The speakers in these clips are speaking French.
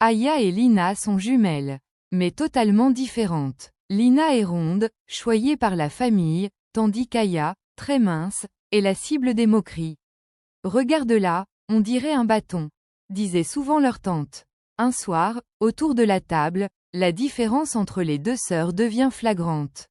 Aya et Lina sont jumelles, mais totalement différentes. Lina est ronde, choyée par la famille, tandis qu'Aya, très mince, est la cible des moqueries. Regarde-la, on dirait un bâton, disait souvent leur tante. Un soir, autour de la table, la différence entre les deux sœurs devient flagrante.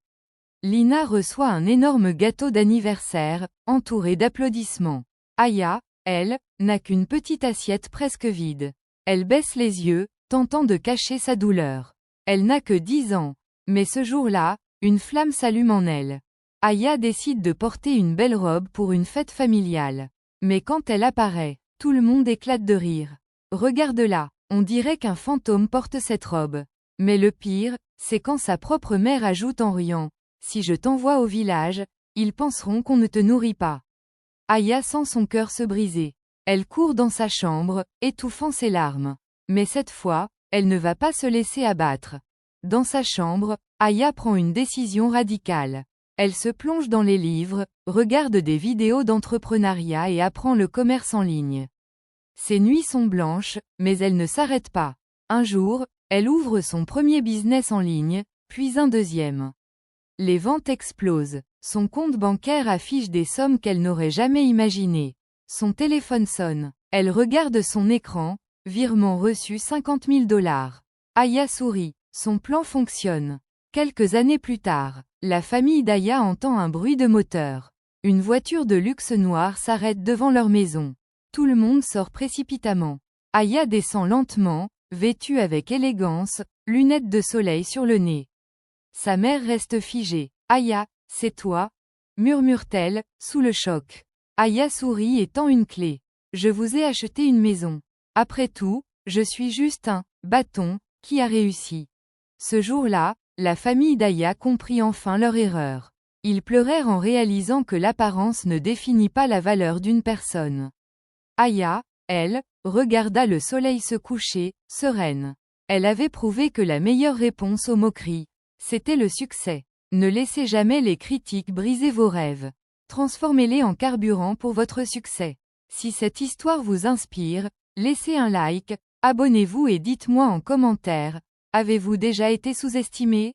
Lina reçoit un énorme gâteau d'anniversaire, entouré d'applaudissements. Aya, elle, n'a qu'une petite assiette presque vide. Elle baisse les yeux, tentant de cacher sa douleur. Elle n'a que 10 ans. Mais ce jour-là, une flamme s'allume en elle. Aya décide de porter une belle robe pour une fête familiale. Mais quand elle apparaît, tout le monde éclate de rire. Regarde-la, on dirait qu'un fantôme porte cette robe. Mais le pire, c'est quand sa propre mère ajoute en riant. Si je t'envoie au village, ils penseront qu'on ne te nourrit pas. Aya sent son cœur se briser. Elle court dans sa chambre, étouffant ses larmes. Mais cette fois, elle ne va pas se laisser abattre. Dans sa chambre, Aya prend une décision radicale. Elle se plonge dans les livres, regarde des vidéos d'entrepreneuriat et apprend le commerce en ligne. Ses nuits sont blanches, mais elle ne s'arrête pas. Un jour, elle ouvre son premier business en ligne, puis un deuxième. Les ventes explosent. Son compte bancaire affiche des sommes qu'elle n'aurait jamais imaginées. Son téléphone sonne. Elle regarde son écran, virement reçu $50 000. Aya sourit. Son plan fonctionne. Quelques années plus tard, la famille d'Aya entend un bruit de moteur. Une voiture de luxe noire s'arrête devant leur maison. Tout le monde sort précipitamment. Aya descend lentement, vêtue avec élégance, lunettes de soleil sur le nez. Sa mère reste figée. Aya, c'est toi? Murmure-t-elle, sous le choc. Aya sourit et tend une clé. Je vous ai acheté une maison. Après tout, je suis juste un bâton qui a réussi. Ce jour-là, la famille d'Aya comprit enfin leur erreur. Ils pleurèrent en réalisant que l'apparence ne définit pas la valeur d'une personne. Aya, elle, regarda le soleil se coucher, sereine. Elle avait prouvé que la meilleure réponse aux moqueries, c'était le succès. Ne laissez jamais les critiques briser vos rêves. Transformez-les en carburant pour votre succès. Si cette histoire vous inspire, laissez un like, abonnez-vous et dites-moi en commentaire, avez-vous déjà été sous-estimé?